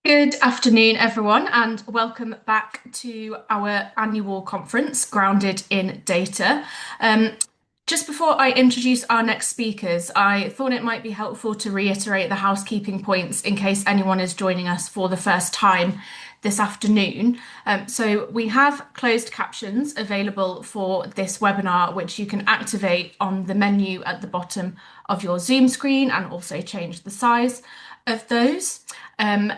Good afternoon, everyone, and welcome back to our annual conference, Grounded in Data. Um, just before I introduce our next speakers, I thought it might be helpful to reiterate the housekeeping points in case anyone is joining us for the first time this afternoon. So we have closed captions available for this webinar, which you can activate on the menu at the bottom of your Zoom screen and also change the size of those.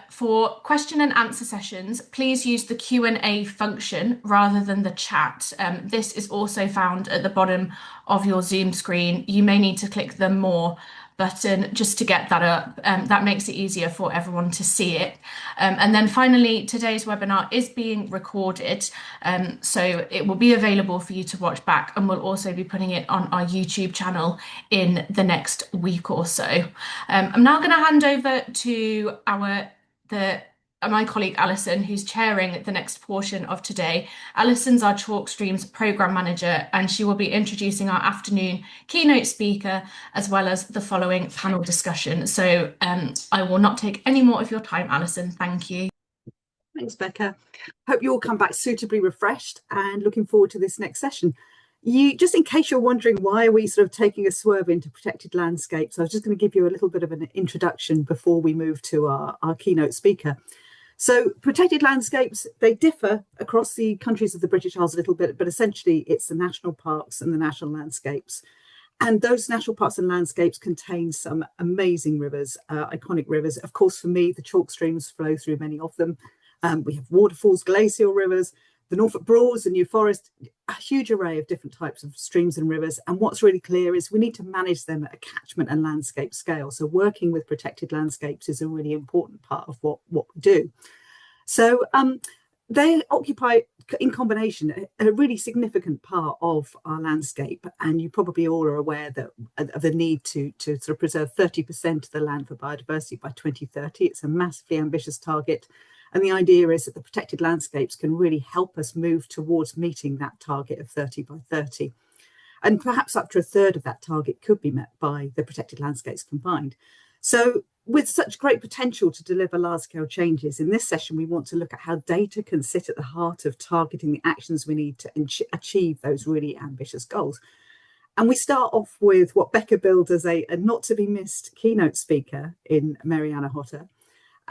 For question and answer sessions, please use the Q&A function rather than the chat. This is also found at the bottom of your Zoom screen. You may need to click the More button just to get that up. That makes it easier for everyone to see it. And then finally, today's webinar is being recorded, so it will be available for you to watch back, and we'll also be putting it on our YouTube channel in the next week or so. I'm now going to hand over to my colleague Alison, who's chairing the next portion of today. Alison's our TalkStreams program manager, and she will be introducing our afternoon keynote speaker, as well as the following panel discussion. So I will not take any more of your time, Alison. Thank you. Thanks, Becca. Hope you all come back suitably refreshed and looking forward to this next session. Just in case you're wondering why are we sort of taking a swerve into protected landscapes, I was just going to give you a little bit of an introduction before we move to our keynote speaker. So protected landscapes, they differ across the countries of the British Isles a little bit, but essentially it's the national parks and the national landscapes. And those national parks and landscapes contain some amazing rivers, iconic rivers. Of course, for me, the chalk streams flow through many of them. We have waterfalls, glacial rivers, the Norfolk Broads, the New Forest, a huge array of different types of streams and rivers. And what's really clear is we need to manage them at a catchment and landscape scale. So working with protected landscapes is a really important part of what we do. So they occupy, in combination, a really significant part of our landscape. And you probably all are aware that of the need to sort of preserve 30% of the land for biodiversity by 2030. It's a massively ambitious target. And the idea is that the protected landscapes can really help us move towards meeting that target of 30 by 30. And perhaps up to a third of that target could be met by the protected landscapes combined. So with such great potential to deliver large-scale changes, in this session, we want to look at how data can sit at the heart of targeting the actions we need to achieve those really ambitious goals. And we start off with what Becca billed as a not-to-be-missed keynote speaker in Mariana Hotter.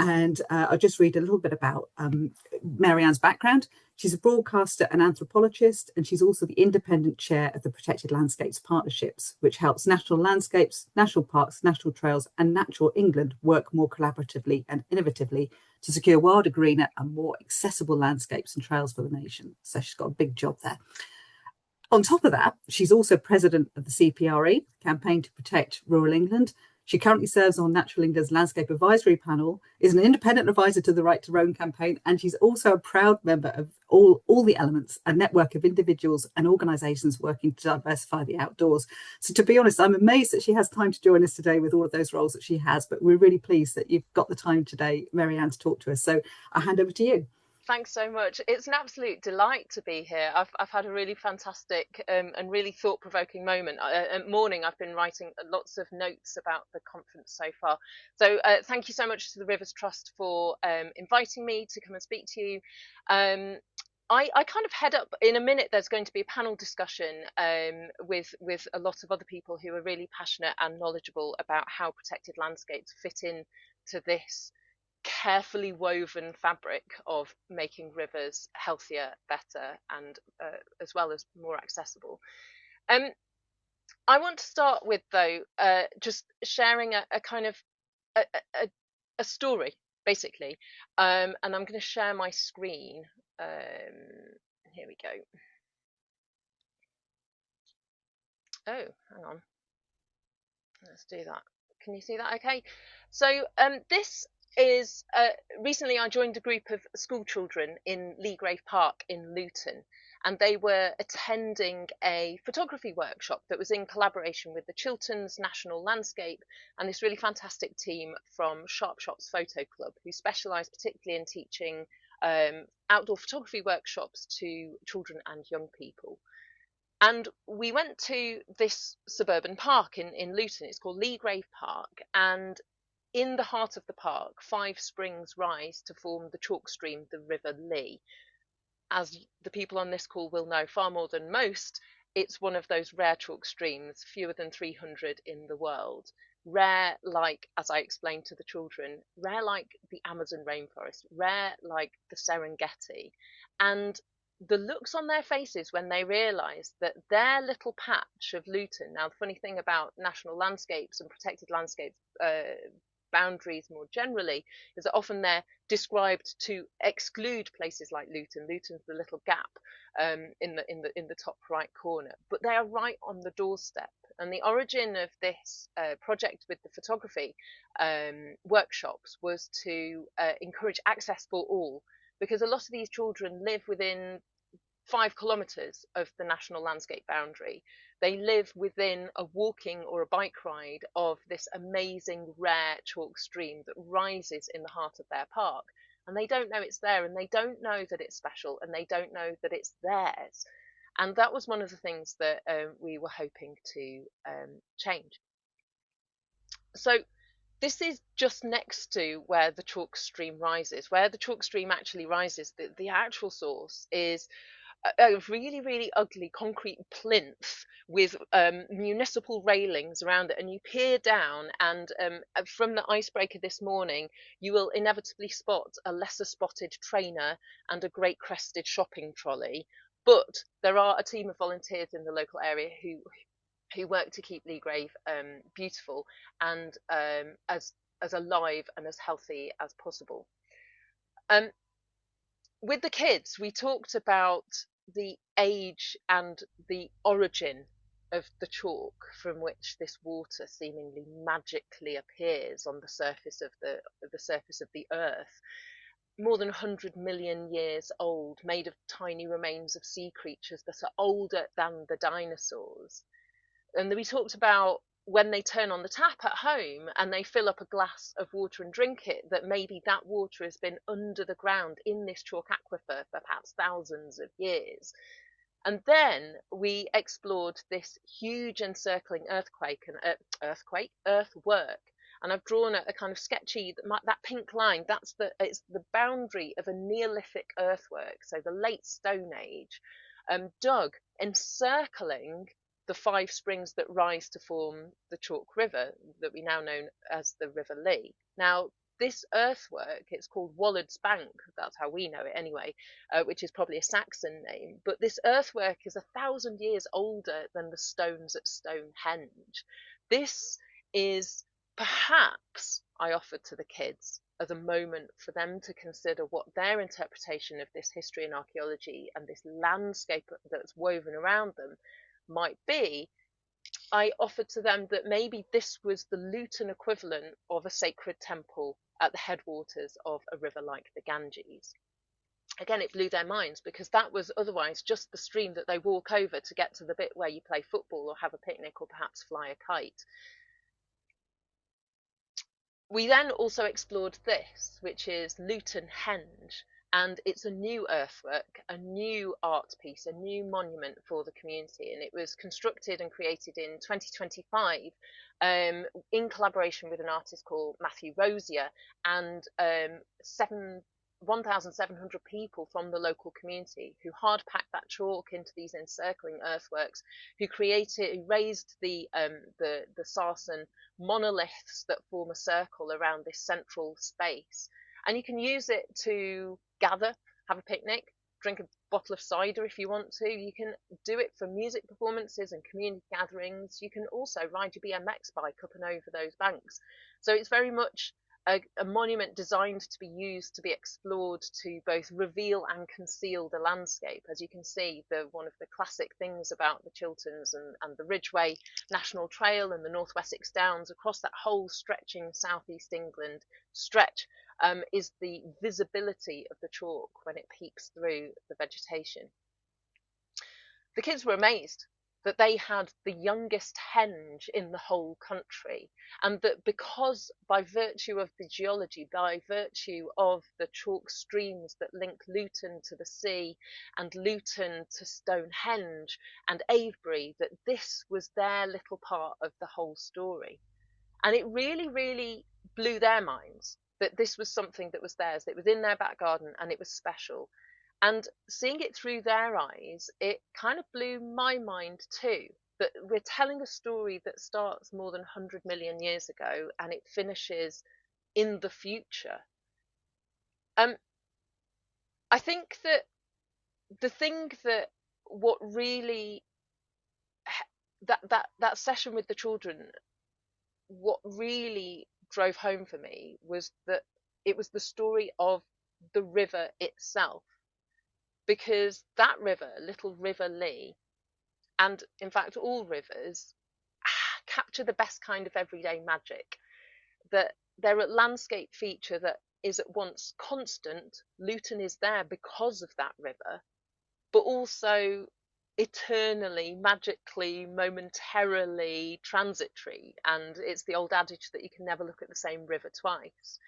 And I'll just read a little bit about Marianne's background. She's a broadcaster and anthropologist, and she's also the independent chair of the Protected Landscapes Partnerships, which helps national landscapes, national parks, national trails, and Natural England work more collaboratively and innovatively to secure wilder, greener, and more accessible landscapes and trails for the nation. So she's got a big job there. On top of that, she's also president of the CPRE, Campaign to Protect Rural England. She currently serves on Natural England's Landscape Advisory Panel, is an independent advisor to the Right to Roam campaign, and she's also a proud member of all the elements, a network of individuals and organisations working to diversify the outdoors. So to be honest, I'm amazed that she has time to join us today with all of those roles that she has, but we're really pleased that you've got the time today, Marianne, to talk to us. So I'll hand over to you. Thanks so much. It's an absolute delight to be here. I've had a really fantastic and really thought-provoking morning. I've been writing lots of notes about the conference so far. So thank you so much to the Rivers Trust for inviting me to come and speak to you. I kind of head up in a minute. There's going to be a panel discussion with a lot of other people who are really passionate and knowledgeable about how protected landscapes fit in to this carefully woven fabric of making rivers healthier, better, and as well as more accessible. I want to start with, though, just sharing a kind of a story, basically, and I'm going to share my screen. Here we go. Oh, hang on. Let's do that. Can you see that? Okay. So this is recently I joined a group of school children in Leagrave Park in Luton, and they were attending a photography workshop that was in collaboration with the Chilterns National Landscape and this really fantastic team from Sharp Shots Photo Club, who specialise particularly in teaching outdoor photography workshops to children and young people. And we went to this suburban park in Luton. It's called Leagrave Park, and in the heart of the park, 5 springs rise to form the chalk stream, the River Lee. As the people on this call will know far more than most, it's one of those rare chalk streams, fewer than 300 in the world. Rare, like, as I explained to the children, rare like the Amazon rainforest, rare like the Serengeti. And the looks on their faces when they realise that their little patch of Luton, now the funny thing about national landscapes and protected landscapes boundaries more generally, is that often they're described to exclude places like Luton. Luton's the little gap in the top right corner, but they are right on the doorstep. And the origin of this project with the photography workshops was to encourage access for all, because a lot of these children live within 5 kilometres of the national landscape boundary. They live within a walking or a bike ride of this amazing rare chalk stream that rises in the heart of their park. And they don't know it's there, and they don't know that it's special, and they don't know that it's theirs. And that was one of the things that we were hoping to change. So this is just next to where the chalk stream rises. Where the chalk stream actually rises, the actual source is a really, really ugly concrete plinth with municipal railings around it, and you peer down, and from the icebreaker this morning you will inevitably spot a lesser spotted trainer and a great crested shopping trolley, but there are a team of volunteers in the local area who work to keep Leagrave beautiful and as alive and as healthy as possible. With the kids, we talked about the age and the origin of the chalk from which this water seemingly magically appears on the surface of the earth. More than 100 million years old, made of tiny remains of sea creatures that are older than the dinosaurs. And we talked about when they turn on the tap at home and they fill up a glass of water and drink it, that maybe that water has been under the ground in this chalk aquifer for perhaps thousands of years. And then we explored this huge encircling earthwork. And I've drawn a kind of sketchy, that pink line, it's the boundary of a Neolithic earthwork, so the late Stone Age, dug encircling the 5 springs that rise to form the Chalk River that we now know as the River Lee. Now, this earthwork, it's called Wallard's Bank, that's how we know it anyway, which is probably a Saxon name, but this earthwork is 1,000 years older than the stones at Stonehenge. This is perhaps, I offered to the kids, as a moment for them to consider what their interpretation of this history and archaeology and this landscape that's woven around them might be. I offered to them that maybe this was the Luton equivalent of a sacred temple at the headwaters of a river like the Ganges. Again, it blew their minds, because that was otherwise just the stream that they walk over to get to the bit where you play football or have a picnic or perhaps fly a kite. We then also explored this, which is Luton Henge, and it's a new earthwork, a new art piece, a new monument for the community, and it was constructed and created in 2025 in collaboration with an artist called Matthew Rosier and 1,700 people from the local community who hard packed that chalk into these encircling earthworks, who raised the sarsen monoliths that form a circle around this central space. And you can use it to gather, have a picnic, drink a bottle of cider if you want to. You can do it for music performances and community gatherings. You can also ride your BMX bike up and over those banks. So it's very much a monument designed to be used, to be explored, to both reveal and conceal the landscape. As you can see, one of the classic things about the Chilterns and the Ridgeway National Trail and the North Wessex Downs across that whole stretching southeast England stretch is the visibility of the chalk when it peeks through the vegetation. The kids were amazed that they had the youngest henge in the whole country, and that because by virtue of the geology, by virtue of the chalk streams that link Luton to the sea and Luton to Stonehenge and Avebury, that this was their little part of the whole story. And it really, really blew their minds, that this was something that was theirs, it was in their back garden and it was special. And seeing it through their eyes, it kind of blew my mind too, that we're telling a story that starts more than 100 million years ago and it finishes in the future. I think that the thing that what really that session with the children, what really drove home for me was that it was the story of the river itself, because that river, Little River Lee, and in fact all rivers, capture the best kind of everyday magic, that they're a landscape feature that is at once constant. Luton is there because of that river, but also eternally, magically, momentarily transitory. And it's the old adage that you can never look at the same river twice.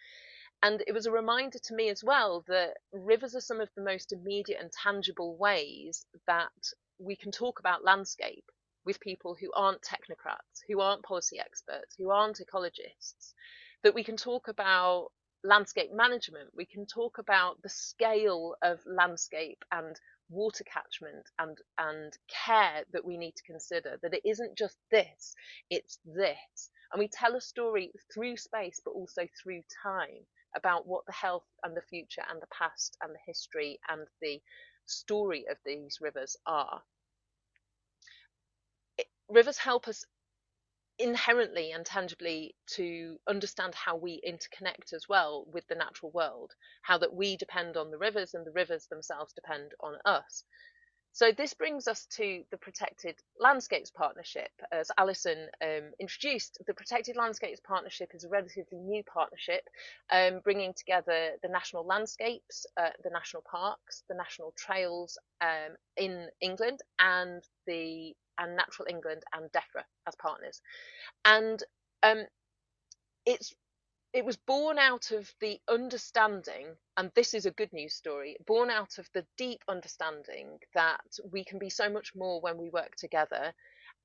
And it was a reminder to me as well that rivers are some of the most immediate and tangible ways that we can talk about landscape with people who aren't technocrats, who aren't policy experts, who aren't ecologists, that we can talk about landscape management, we can talk about the scale of landscape and water catchment and care that we need to consider, that it isn't just this, it's this. And we tell a story through space, but also through time, about what the health and the future and the past and the history and the story of these rivers are. Rivers help us inherently and tangibly to understand how we interconnect as well with the natural world, how that we depend on the rivers and the rivers themselves depend on us. So this brings us to the Protected Landscapes Partnership. As Alison introduced, the Protected Landscapes Partnership is a relatively new partnership, bringing together the national landscapes, the national parks, the national trails in England, and Natural England and DEFRA as partners. And it was born out of the understanding, and this is a good news story, born out of the deep understanding that we can be so much more when we work together,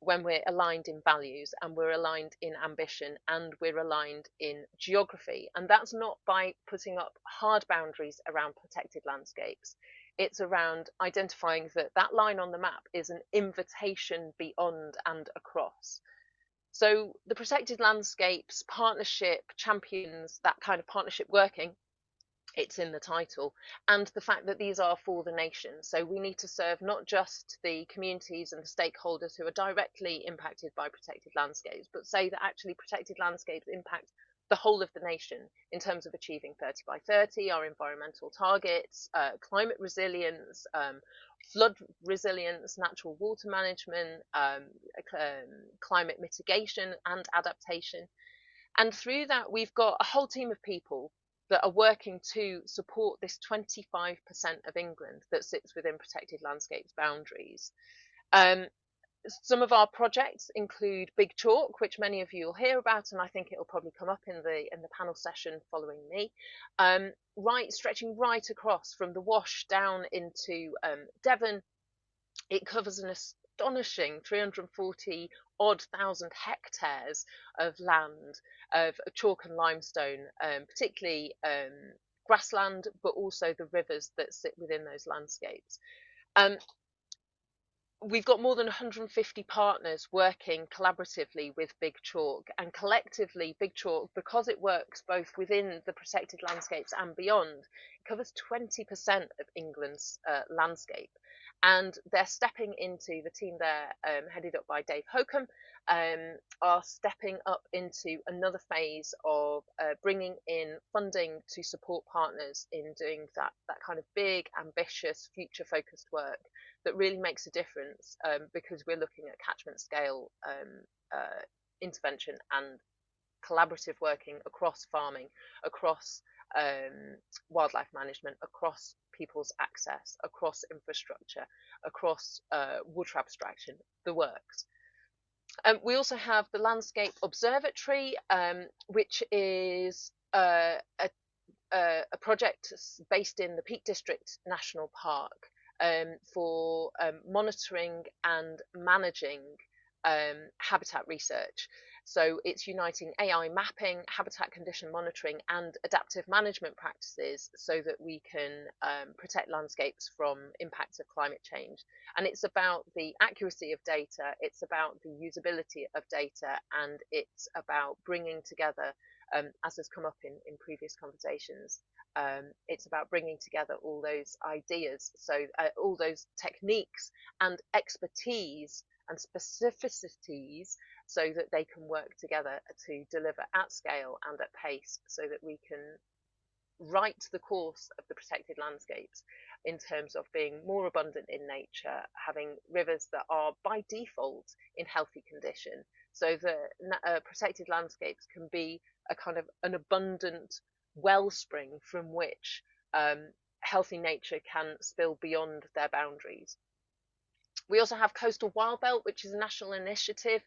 when we're aligned in values and we're aligned in ambition and we're aligned in geography. And that's not by putting up hard boundaries around protected landscapes. It's around identifying that that line on the map is an invitation beyond and across. So the Protected Landscapes Partnership champions that kind of partnership working. It's in the title, and the fact that these are for the nation. So we need to serve not just the communities and the stakeholders who are directly impacted by protected landscapes, but say that actually protected landscapes impact the whole of the nation in terms of achieving 30 by 30, our environmental targets, climate resilience, flood resilience, natural water management, climate mitigation and adaptation. And through that, we've got a whole team of people that are working to support this 25% of England that sits within protected landscapes boundaries. Some of our projects include Big Chalk, which many of you will hear about, and I think it will probably come up in the panel session following me. Stretching right across from the Wash down into Devon. It covers an astonishing 340 odd thousand hectares of land of chalk and limestone, particularly grassland, but also the rivers that sit within those landscapes. We've got more than 150 partners working collaboratively with Big Chalk, and collectively Big Chalk, because it works both within the protected landscapes and beyond, it covers 20% of England's landscape. And they're stepping into, the team there, headed up by Dave Hokum, are stepping up into another phase of bringing in funding to support partners in doing that kind of big, ambitious, future-focused work that really makes a difference, because we're looking at catchment scale intervention and collaborative working across farming, across wildlife management, across people's access, across infrastructure, across water abstraction, the works. We also have the Landscape Observatory, which is a project based in the Peak District National Park, for monitoring and managing habitat research. So it's uniting AI mapping, habitat condition monitoring, and adaptive management practices so that we can protect landscapes from impacts of climate change. And it's about the accuracy of data, it's about the usability of data, and it's about bringing together, as has come up in previous conversations, it's about bringing together all those ideas, so all those techniques and expertise and specificities, so that they can work together to deliver at scale and at pace, so that we can right the course of the protected landscapes in terms of being more abundant in nature, having rivers that are by default in healthy condition, so that protected landscapes can be a kind of an abundant wellspring from which healthy nature can spill beyond their boundaries. We also have Coastal Wild Belt, which is a national initiative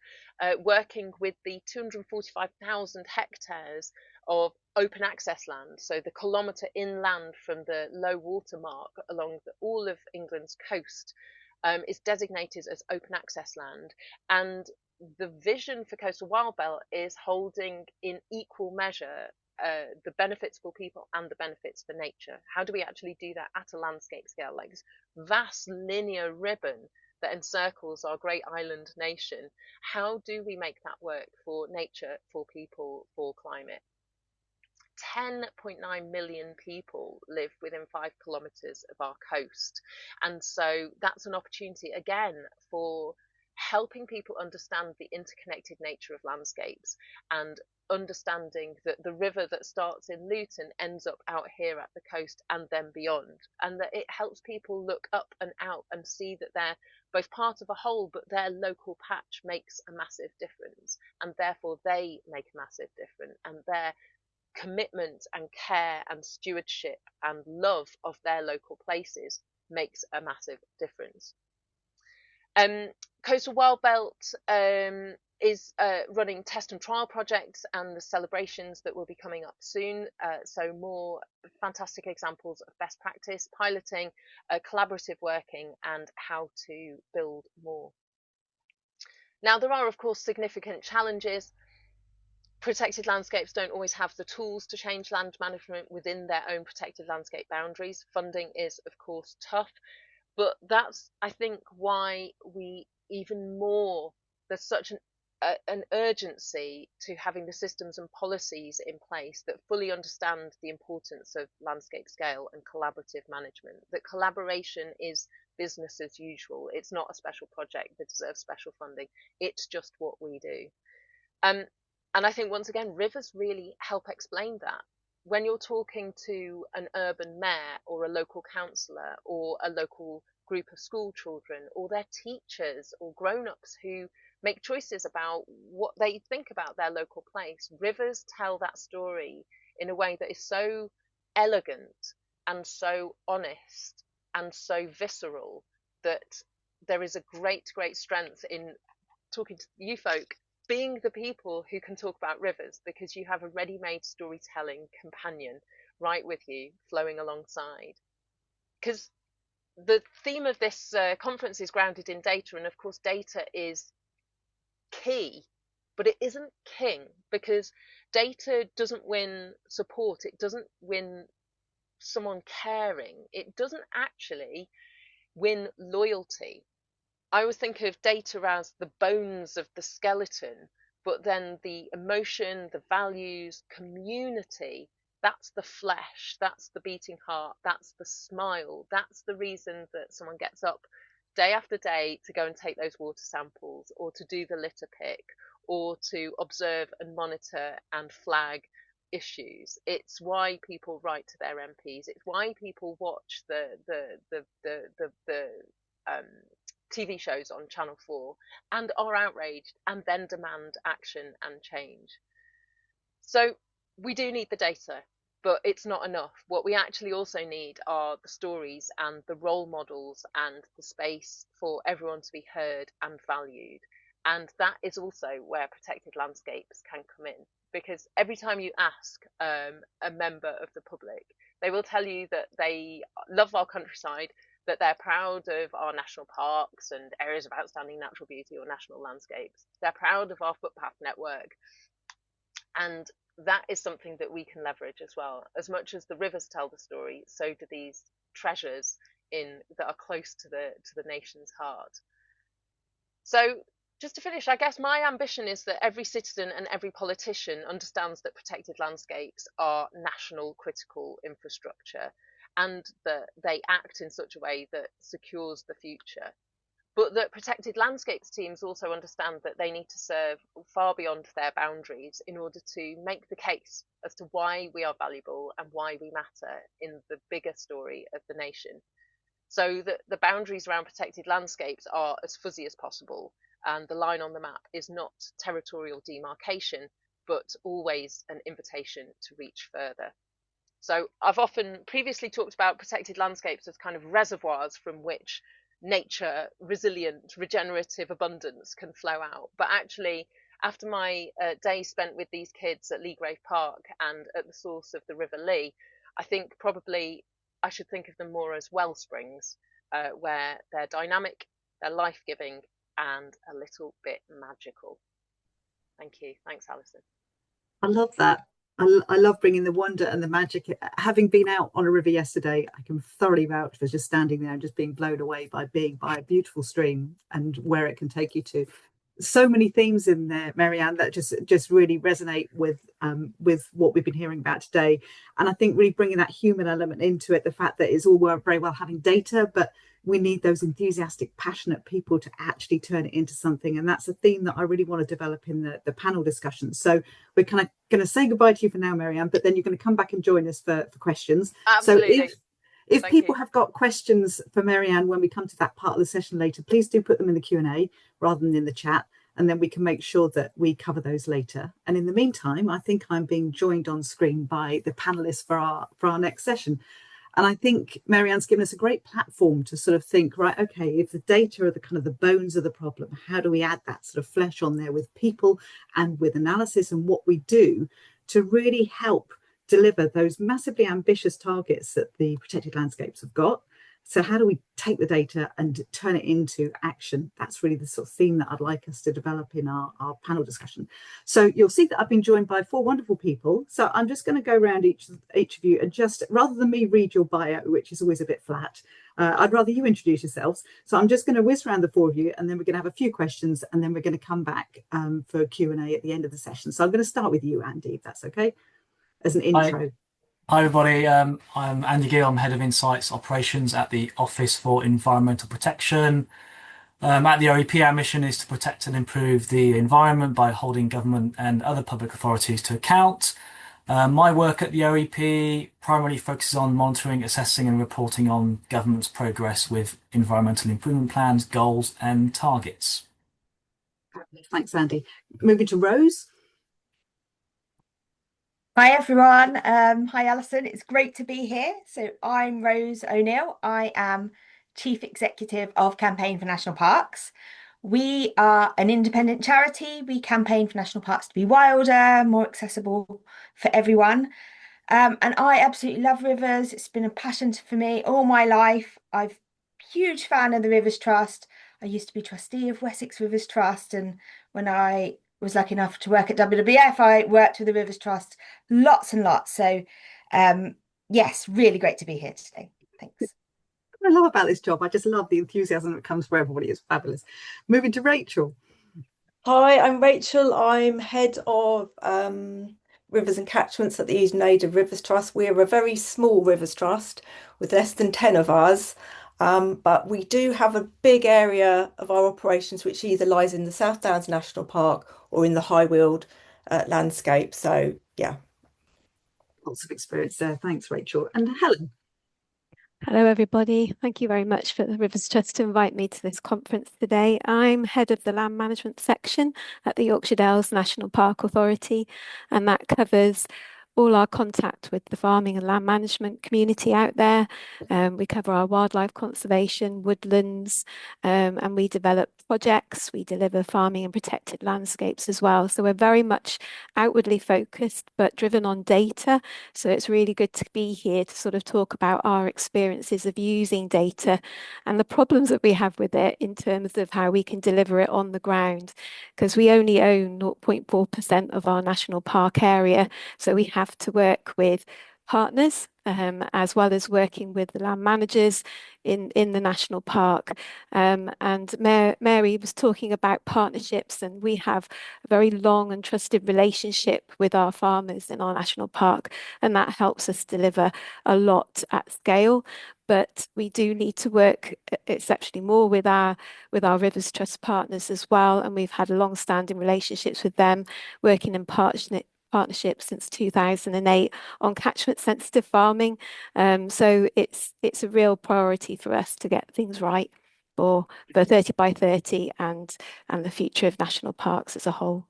working with the 245,000 hectares of open access land, so the kilometre inland from the low water mark along all of England's coast is designated as open access land. And the vision for Coastal Wild Belt is holding in equal measure the benefits for people and the benefits for nature. How do we actually do that at a landscape scale, like this vast linear ribbon that encircles our great island nation? How do we make that work for nature, for people, for climate? 10.9 million people live within 5 kilometres of our coast, and so that's an opportunity again for helping people understand the interconnected nature of landscapes, and understanding that the river that starts in Luton ends up out here at the coast and then beyond, and that it helps people look up and out and see that they're both part of a whole, but their local patch makes a massive difference, and therefore they make a massive difference, and their commitment and care and stewardship and love of their local places makes a massive difference. Coastal Wild Belt is running test and trial projects, and the celebrations that will be coming up soon. So more fantastic examples of best practice, piloting, collaborative working, and how to build more. Now, there are, of course, significant challenges. Protected landscapes don't always have the tools to change land management within their own protected landscape boundaries. Funding is, of course, tough, but that's, I think, why there's such an urgency to having the systems and policies in place that fully understand the importance of landscape scale and collaborative management, that collaboration is business as usual. It's not a special project that deserves special funding. It's just what we do. And I think, once again, rivers really help explain that. When you're talking to an urban mayor or a local councillor or a local group of school children or their teachers or grown-ups who make choices about what they think about their local place, rivers tell that story in a way that is so elegant and so honest and so visceral that there is a great strength in talking to you folk being the people who can talk about rivers, because you have a ready-made storytelling companion right with you, flowing alongside. Because the theme of this conference is grounded in data, and of course data is key, but it isn't king, because data doesn't win support, it doesn't win someone caring, it doesn't actually win loyalty. I always think of data as the bones of the skeleton, but then the emotion, the values, community, that's the flesh, that's the beating heart, that's the smile, that's the reason that someone gets up day after day to go and take those water samples, or to do the litter pick, or to observe and monitor and flag issues. It's why people write to their MPs. It's why people watch the TV shows on Channel 4 and are outraged and then demand action and change. So we do need the data, but it's not enough. What we actually also need are the stories and the role models and the space for everyone to be heard and valued. And that is also where protected landscapes can come in, because every time you ask a member of the public, they will tell you that they love our countryside, that they're proud of our national parks and areas of outstanding natural beauty or national landscapes. They're proud of our footpath network. And that is something that we can leverage as well. As much as the rivers tell the story, so do these treasures that are close to the nation's heart. So just to finish, I guess my ambition is that every citizen and every politician understands that protected landscapes are national critical infrastructure, and that they act in such a way that secures the future. But that protected landscapes teams also understand that they need to serve far beyond their boundaries in order to make the case as to why we are valuable and why we matter in the bigger story of the nation. So that the boundaries around protected landscapes are as fuzzy as possible, and the line on the map is not territorial demarcation, but always an invitation to reach further. So I've often previously talked about protected landscapes as kind of reservoirs from which nature, resilient, regenerative abundance can flow out. But actually, after my day spent with these kids at Leagrave Park and at the source of the River Lee, I think probably I should think of them more as well springs, where they're dynamic, they're life-giving, and a little bit magical. Thank you. Thanks, Alison. I love that. I love bringing the wonder and the magic. Having been out on a river yesterday, I can thoroughly vouch for just standing there and just being blown away by being by a beautiful stream and where it can take you to. So many themes in there, Marianne, that just really resonate with what we've been hearing about today. And I think really bringing that human element into it, the fact that it's all very well having data, but we need those enthusiastic, passionate people to actually turn it into something. And that's a theme that I really want to develop in the panel discussion. So we're kind of going to say goodbye to you for now, Marianne, but then you're going to come back and join us for questions. Absolutely. So if people have got questions for Marianne when we come to that part of the session later, please do put them in the Q&A rather than in the chat, and then we can make sure that we cover those later. And in the meantime, I think I'm being joined on screen by the panelists for our next session. And I think Marianne's given us a great platform to sort of think, right, okay, if the data are the kind of the bones of the problem, how do we add that sort of flesh on there with people and with analysis and what we do to really help deliver those massively ambitious targets that the protected landscapes have got? So how do we take the data and turn it into action? That's really the sort of theme that I'd like us to develop in our panel discussion. So you'll see that I've been joined by 4 wonderful people. So I'm just going to go around each of you and just, rather than me read your bio, which is always a bit flat, I'd rather you introduce yourselves. So I'm just going to whiz around the 4 of you, and then we're going to have a few questions, and then we're going to come back for Q&A at the end of the session. So I'm going to start with you, Andy, if that's okay, as an intro. Hi everybody, I'm Andy Gill. I'm Head of Insights Operations at the Office for Environmental Protection. At the OEP, our mission is to protect and improve the environment by holding government and other public authorities to account. My work at the OEP primarily focuses on monitoring, assessing and reporting on government's progress with environmental improvement plans, goals and targets. Thanks, Andy. Moving to Rose. Hi everyone. Hi Alison. It's great to be here. So I'm Rose O'Neill. I am Chief Executive of Campaign for National Parks. We are an independent charity. We campaign for national parks to be wilder, more accessible for everyone. And I absolutely love rivers. It's been a passion for me all my life. I'm a huge fan of the Rivers Trust. I used to be trustee of Wessex Rivers Trust, and when I was lucky enough to work at WWF, I worked with the Rivers Trust lots and lots. So yes, really great to be here today. Thanks. What I love about this job, I just love the enthusiasm that comes for everybody. It's fabulous. Moving to Rachel. Hi, I'm Rachel. I'm head of rivers and catchments at the Ouse Rivers Trust. We're a very small rivers trust with less than 10 of us. But we do have a big area of our operations which either lies in the South Downs National Park or in the High Weald landscape. So, yeah. Lots of experience there. Thanks, Rachel. And Helen. Hello, everybody. Thank you very much for the Rivers Trust to invite me to this conference today. I'm head of the land management section at the Yorkshire Dales National Park Authority, and that covers all our contact with the farming and land management community out there. We cover our wildlife conservation, woodlands, and we develop projects. We deliver farming and protected landscapes as well. So we're very much outwardly focused, but driven on data. So it's really good to be here to sort of talk about our experiences of using data and the problems that we have with it in terms of how we can deliver it on the ground, because we only own 0.4% of our national park area. So we have to work with partners, as well as working with the land managers in the national park. And Mary was talking about partnerships, and we have a very long and trusted relationship with our farmers in our national park, and that helps us deliver a lot at scale. But we do need to work exceptionally more with our Rivers Trust partners as well, and we've had long-standing relationships with them, working in partnership since 2008 on catchment sensitive farming. So it's a real priority for us to get things right for 30 by 30 and the future of national parks as a whole.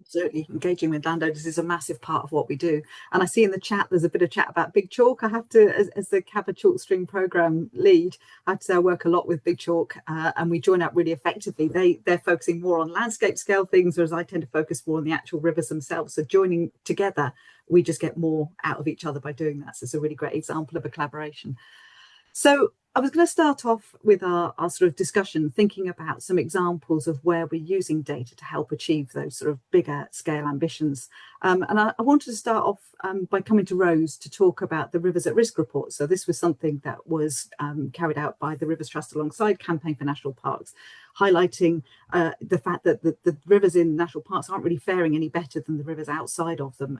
Certainly, engaging with landowners is a massive part of what we do. And I see in the chat there's a bit of chat about Big Chalk. I have to, as the Cabba Chalk String programme lead, I have to say I work a lot with Big Chalk, and we join up really effectively. They're focusing more on landscape scale things, whereas I tend to focus more on the actual rivers themselves. So joining together, we just get more out of each other by doing that. So it's a really great example of a collaboration. So I was going to start off with our sort of discussion, thinking about some examples of where we're using data to help achieve those sort of bigger scale ambitions. And I wanted to start off by coming to Rose to talk about the Rivers at Risk report. So this was something that was carried out by the Rivers Trust alongside Campaign for National Parks, highlighting the fact that the rivers in national parks aren't really faring any better than the rivers outside of them.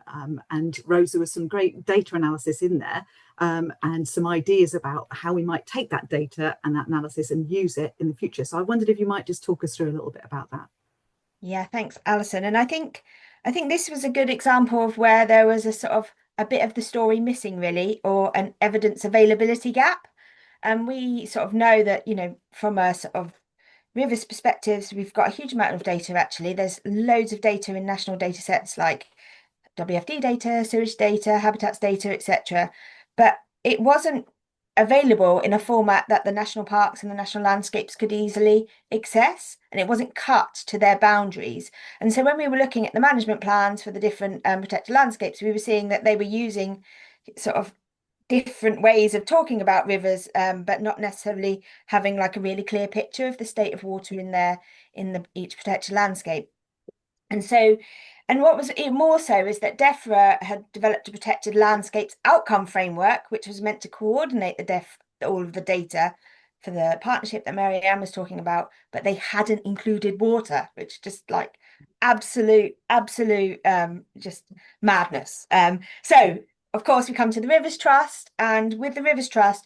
And Rose, there was some great data analysis in there, and some ideas about how we might take that data and that analysis and use it in the future. So I wondered if you might just talk us through a little bit about that. Yeah, thanks, Alison. And I think this was a good example of where there was a sort of a bit of the story missing, really, or an evidence availability gap. And we sort of know that, from a sort of rivers perspectives, we've got a huge amount of data, actually. There's loads of data in national data sets like WFD data, sewage data, habitats data, etc. But it wasn't available in a format that the national parks and the national landscapes could easily access, and it wasn't cut to their boundaries. And so when we were looking at the management plans for the different protected landscapes, we were seeing that they were using sort of different ways of talking about rivers, but not necessarily having like a really clear picture of the state of water in each protected landscape. And what was even more so is that DEFRA had developed a protected landscapes outcome framework, which was meant to coordinate all of the data for the partnership that Mary Ann was talking about, but they hadn't included water, which just like absolute just madness. So of course we come to the Rivers Trust, and with the Rivers Trust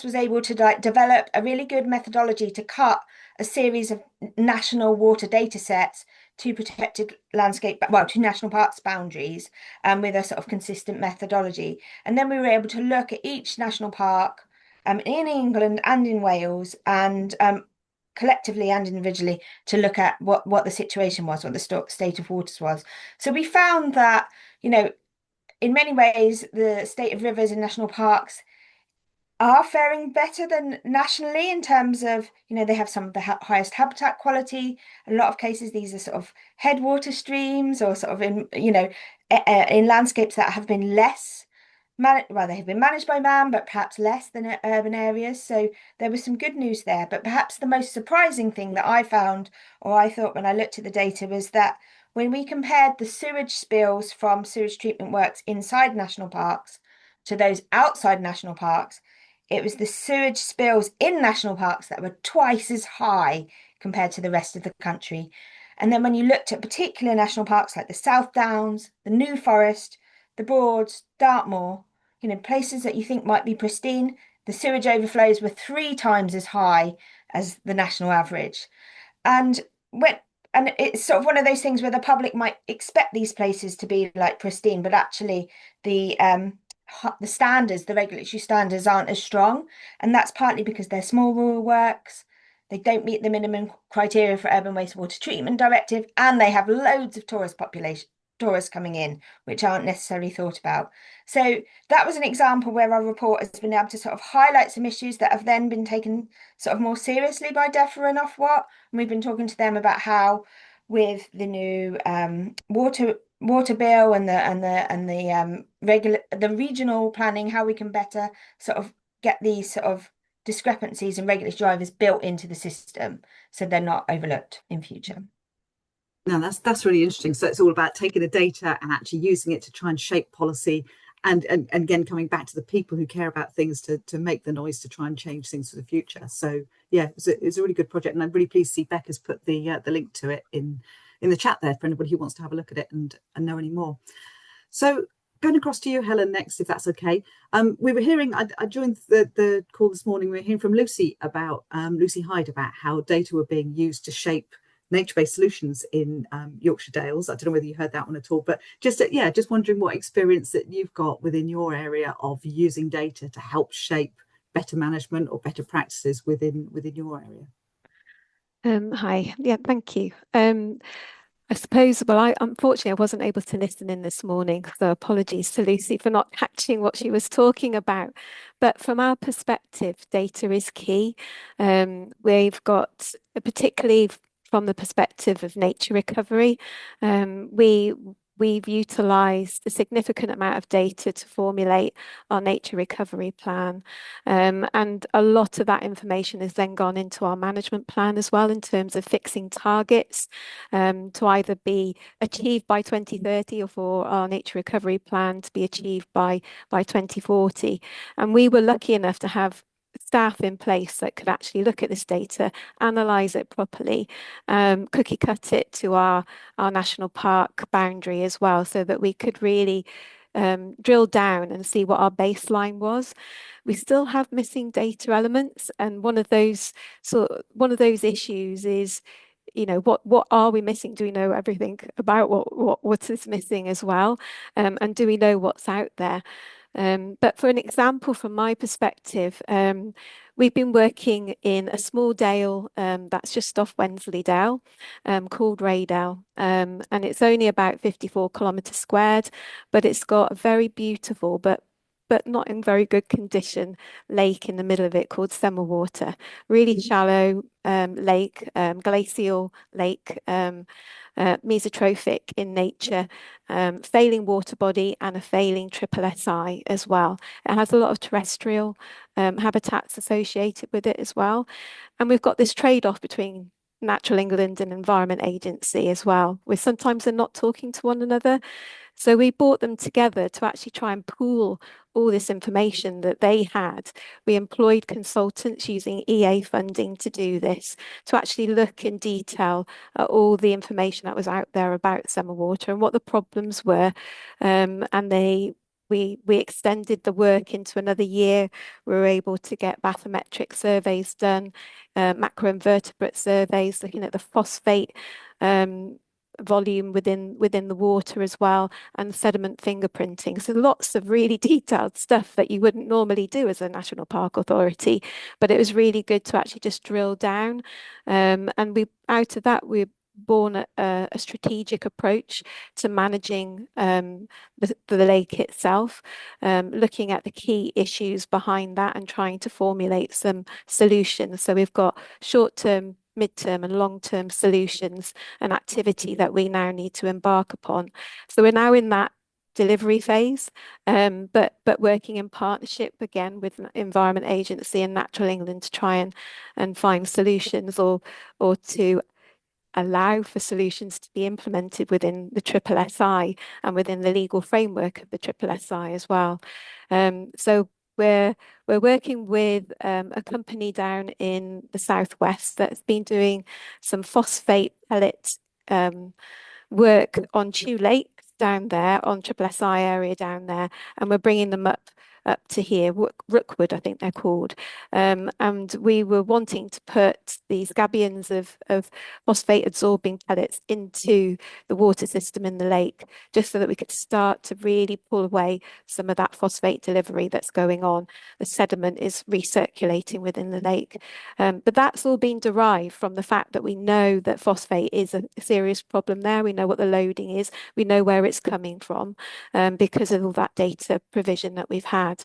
was able to develop a really good methodology to cut a series of national water data sets to protected landscape, to national parks boundaries, with a sort of consistent methodology. And then we were able to look at each national park in England and in Wales, and collectively and individually, to look at what the situation was, what the state of waters was. So we found that, in many ways, the state of rivers in national parks are faring better than nationally in terms of, they have some of the highest habitat quality. In a lot of cases, these are sort of headwater streams, or sort of in landscapes that have been less they have been managed by man, but perhaps less than urban areas. So there was some good news there. But perhaps the most surprising thing that I found, or I thought when I looked at the data, was that when we compared the sewage spills from sewage treatment works inside national parks to those outside national parks, it was the sewage spills in national parks that were twice as high compared to the rest of the country. And then when you looked at particular national parks like the South Downs, the New Forest, the Broads, Dartmoor, places that you think might be pristine, the sewage overflows were 3 times as high as the national average. And it's sort of one of those things where the public might expect these places to be like pristine, but actually the standards, the regulatory standards, aren't as strong. And that's partly because they're small rural works, they don't meet the minimum criteria for Urban Wastewater Treatment Directive, and they have loads of tourist tourists coming in, which aren't necessarily thought about. So that was an example where our report has been able to sort of highlight some issues that have then been taken sort of more seriously by DEFRA and Ofwat. And we've been talking to them about how, with the new water bill and the regional planning, how we can better sort of get these sort of discrepancies and regulatory drivers built into the system so they're not overlooked in future. No, that's really interesting. So it's all about taking the data and actually using it to try and shape policy, and again coming back to the people who care about things to make the noise to try and change things for the future. So yeah, it's a really good project, and I'm really pleased to see Becca's put the link to it in the chat there for anybody who wants to have a look at it and know any more. So going across to you, Helen, next, if that's okay. We were hearing, I joined the call this morning, we were hearing from Lucy about Lucy Hyde about how data were being used to shape nature-based solutions in Yorkshire Dales. I don't know whether you heard that one at all, but just wondering what experience that you've got within your area of using data to help shape better management or better practices within your area. Hi, yeah, thank you. I suppose, well, unfortunately I wasn't able to listen in this morning, so apologies to Lucy for not catching what she was talking about. But from our perspective, data is key. We've got, particularly from the perspective of nature recovery, we've utilised a significant amount of data to formulate our nature recovery plan. And a lot of that information has then gone into our management plan as well, in terms of fixing targets to either be achieved by 2030 or for our nature recovery plan to be achieved by 2040. And we were lucky enough to have staff in place that could actually look at this data, analyse it properly, cookie cut it to our national park boundary as well, so that we could really drill down and see what our baseline was. We still have missing data elements, and one of those issues is, you know, what are we missing? Do we know everything about what is missing as well? And do we know what's out there? But for an example, from my perspective, we've been working in a small dale that's just off Wensleydale, called Raydale, and it's only about 54 kilometres squared, but it's got a very beautiful but not in very good condition lake in the middle of it called Summerwater. Really shallow lake, glacial lake, mesotrophic in nature, failing water body and a failing SSSI as well. It has a lot of terrestrial habitats associated with it as well. And we've got this trade-off between Natural England and Environment Agency as well, where sometimes they're not talking to one another. So we brought them together to actually try and pool all this information that they had. We employed consultants using EA funding to do this, to actually look in detail at all the information that was out there about Summerwater and what the problems were. And we extended the work into another year. We were able to get bathymetric surveys done, macroinvertebrate surveys, looking at the phosphate volume within the water as well, and sediment fingerprinting. So lots of really detailed stuff that you wouldn't normally do as a national park authority, but it was really good to actually just drill down. And out of that we're born a strategic approach to managing the lake itself, looking at the key issues behind that and trying to formulate some solutions. So we've got short-term, mid-term and long-term solutions and activity that we now need to embark upon. So we're now in that delivery phase, but working in partnership again with Environment Agency and Natural England to try and find solutions or to allow for solutions to be implemented within the SSSI and within the legal framework of the SSSI as well. So we're working with a company down in the southwest that's been doing some phosphate pellet work on Chew Lake down there, on SSSI area down there, and we're bringing them up up to here, Rookwood, I think they're called. And we were wanting to put these gabions of phosphate absorbing pellets into the water system in the lake, just so that we could start to really pull away some of that phosphate delivery that's going on. The sediment is recirculating within the lake. But that's all been derived from the fact that we know that phosphate is a serious problem there. We know what the loading is. We know where it's coming from, because of all that data provision that we've had.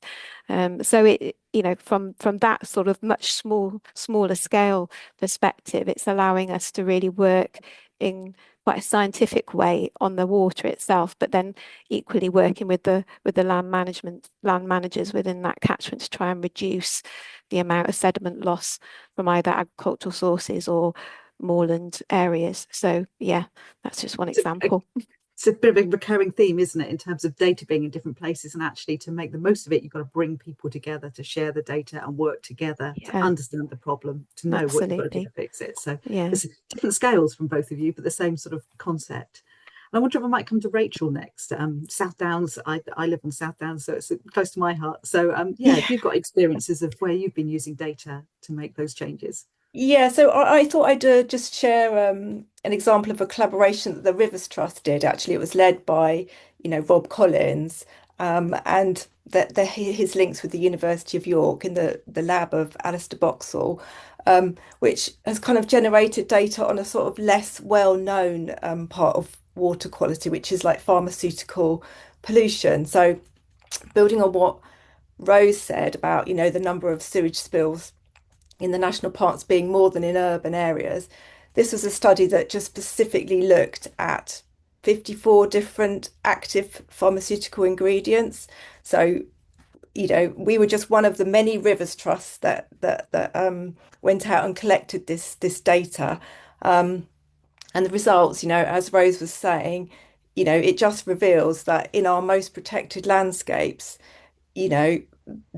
So it, from that sort of much smaller scale perspective, it's allowing us to really work in quite a scientific way on the water itself, but then equally working with the land managers within that catchment to try and reduce the amount of sediment loss from either agricultural sources or moorland areas. So yeah, that's just one example. It's a bit of a recurring theme, isn't it, in terms of data being in different places, and actually to make the most of it, you've got to bring people together to share the data and work together to understand the problem, to know what you've got to do to fix it. So it's different scales from both of you, but the same sort of concept. And I wonder if I might come to Rachel next. South Downs, I live on South Downs, so it's close to my heart. So if you've got experiences of where you've been using data to make those changes. Yeah, so I thought I'd just share an example of a collaboration that the Rivers Trust did. Actually, it was led by, Rob Collins, and his links with the University of York in the lab of Alistair Boxall, which has kind of generated data on a sort of less well-known part of water quality, which is like pharmaceutical pollution. So building on what Rose said about, the number of sewage spills in the national parks being more than in urban areas, this was a study that just specifically looked at 54 different active pharmaceutical ingredients. So, we were just one of the many Rivers Trusts that went out and collected this data. And the results, as Rose was saying, it just reveals that in our most protected landscapes,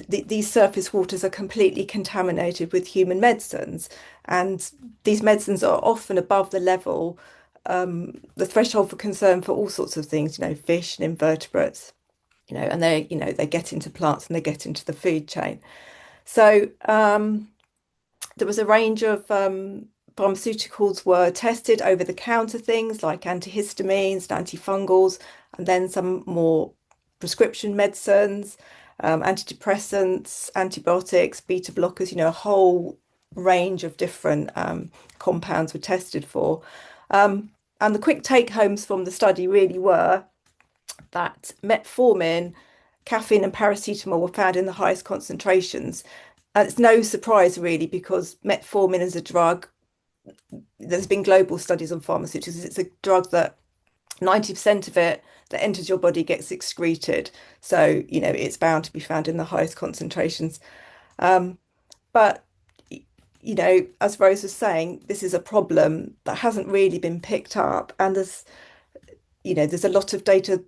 these surface waters are completely contaminated with human medicines, and these medicines are often above the level, the threshold for concern for all sorts of things, fish and invertebrates, and they get into plants and they get into the food chain. So there was a range of pharmaceuticals were tested, over the counter things like antihistamines and antifungals, and then some more prescription medicines, antidepressants, antibiotics, beta blockers, a whole range of different compounds were tested for. And the quick take homes from the study really were that metformin, caffeine, and paracetamol were found in the highest concentrations. And it's no surprise, really, because metformin is a drug. There's been global studies on pharmaceuticals. It's a drug that 90% of it that enters your body gets excreted. So, it's bound to be found in the highest concentrations. But, as Rose was saying, this is a problem that hasn't really been picked up. And there's a lot of data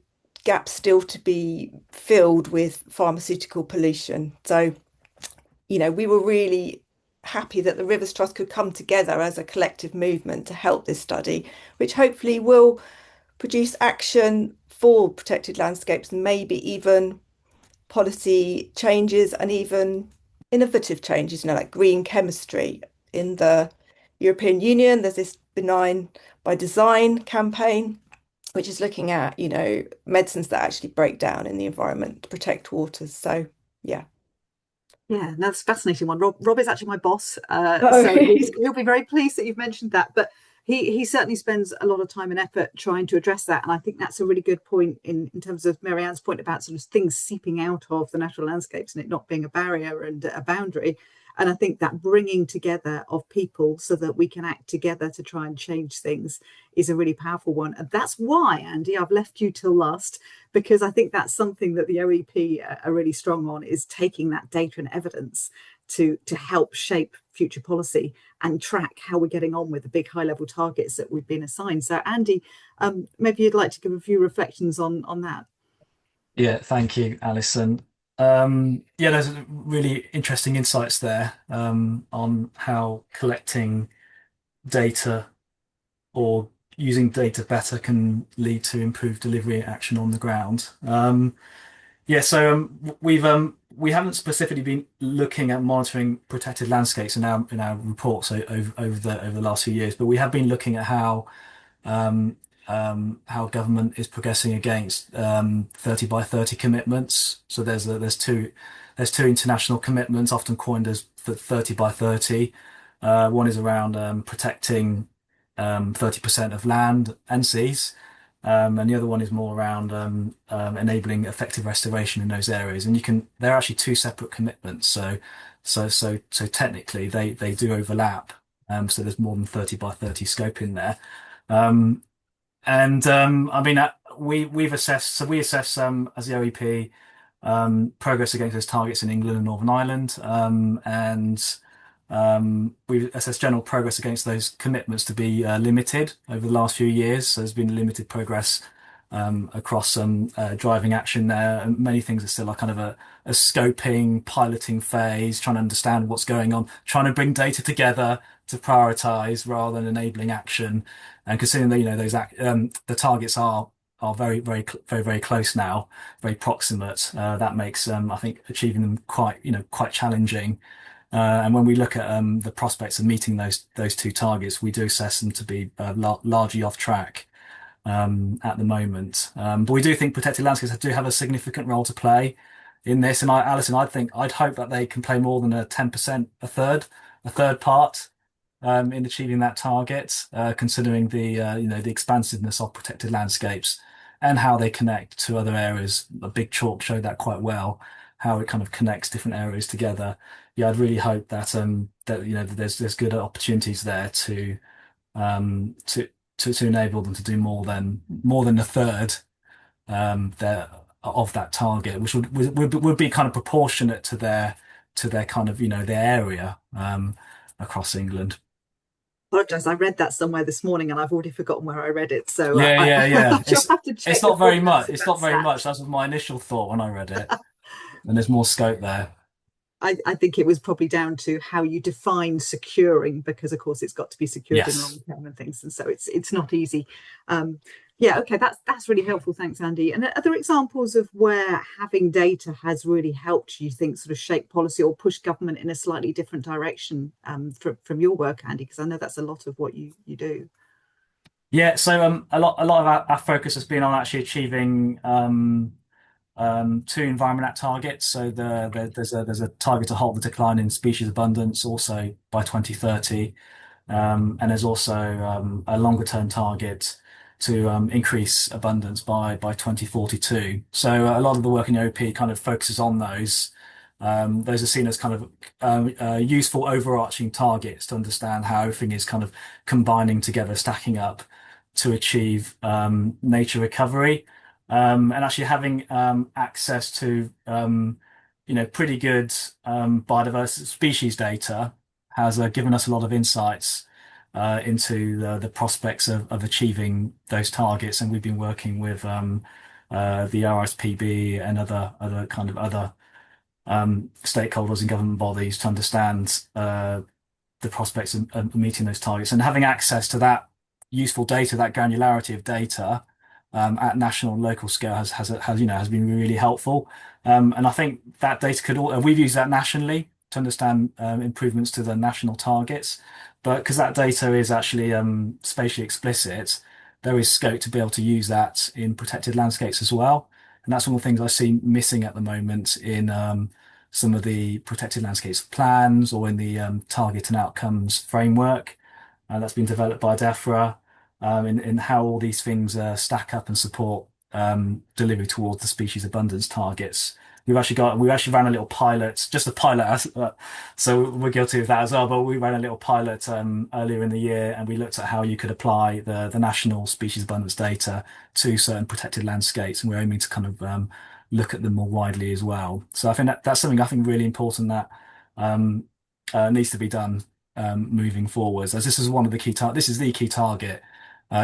gaps still to be filled with pharmaceutical pollution. So, we were really happy that the Rivers Trust could come together as a collective movement to help this study, which hopefully will produce action for protected landscapes, and maybe even policy changes and even innovative changes, like green chemistry. In the European Union, there's this Benign by Design campaign, which is looking at, medicines that actually break down in the environment to protect waters. So, yeah. Yeah, that's a fascinating one. Rob is actually my boss, so he'll be very pleased that you've mentioned that. But he certainly spends a lot of time and effort trying to address that. And I think that's a really good point in terms of Marianne's point about sort of things seeping out of the natural landscapes and it not being a barrier and a boundary. And I think that bringing together of people so that we can act together to try and change things is a really powerful one. And that's why, Andy, I've left you till last, because I think that's something that the OEP are really strong on, is taking that data and evidence to help shape future policy and track how we're getting on with the big high level targets that we've been assigned. So Andy, maybe you'd like to give a few reflections on that. Yeah, thank you, Alison. There's really interesting insights there on how collecting data or using data better can lead to improved delivery action on the ground. We've we haven't specifically been looking at monitoring protected landscapes in our reports over the last few years, but we have been looking at um, how government is progressing against 30 by 30 commitments. So there's two international commitments, often coined as the 30 by 30. One is around protecting 30% of land and seas. And the other one is more around enabling effective restoration in those areas. And they're actually two separate commitments. So technically they do overlap. So there's more than 30 by 30 scope in there. Um, I mean, we've assessed, so we assess as the OEP progress against those targets in England and Northern Ireland, and we've assessed general progress against those commitments to be limited over the last few years. So there's been limited progress across some driving action there, and many things are still kind of a scoping, piloting phase, trying to understand what's going on, trying to bring data together to prioritize rather than enabling action. And considering that, the targets are very close now, very proximate. That makes I think achieving them quite challenging. And when we look at the prospects of meeting those two targets, we do assess them to be largely off track at the moment. But we do think protected landscapes do have a significant role to play in this. And Alison, I'd hope that they can play more than a 10%, a third part in achieving that target, considering the expansiveness of protected landscapes and how they connect to other areas. A big chalk showed that quite well, how it kind of connects different areas together. Yeah, I'd really hope that there's good opportunities there um, to to enable them to do more than a third their of that target, which would be kind of proportionate to their kind of their area across England. Apologize, I read that somewhere this morning and I've already forgotten where I read it. So Yeah. I'll just have to check It's not very much. if It's not that's very that. much. That was my initial thought when I read it, and there's more scope there. I think it was probably down to how you define securing, because of course it's got to be secured in long Yes. term and things, and so it's not easy. Yeah, okay, that's really helpful. Thanks, Andy. And are there examples of where having data has really helped you think sort of shape policy or push government in a slightly different direction from your work, Andy? Because I know that's a lot of what you do. Yeah. So a lot of our focus has been on actually achieving two Environment Act targets. So there's a target to halt the decline in species abundance also by 2030. And there's also a longer term target to increase abundance by 2042. So a lot of the work in the OP kind of focuses on those. Those are seen as kind of useful overarching targets to understand how everything is kind of combining together, stacking up to achieve nature recovery. And actually having access to pretty good biodiversity species data has given us a lot of insights into the prospects of achieving those targets. And we've been working with the RSPB and other stakeholders and government bodies to understand the prospects of meeting those targets, and having access to that useful data, that granularity of data at national and local scale has been really helpful. And I think that data we've used that nationally to understand improvements to the national targets, but because that data is actually spatially explicit, there is scope to be able to use that in protected landscapes as well. And that's one of the things I see missing at the moment in some of the protected landscapes plans or in the target and outcomes framework that's been developed by DEFRA, in how all these things stack up and support delivery towards the species abundance targets. We've actually ran a little pilot, just a pilot, so we're guilty of that as well. But we ran a little pilot earlier in the year, and we looked at how you could apply the national species abundance data to certain protected landscapes, and we're aiming to kind of look at them more widely as well. So I think that's something I think really important that needs to be done moving forwards, as this is one of the this is the key target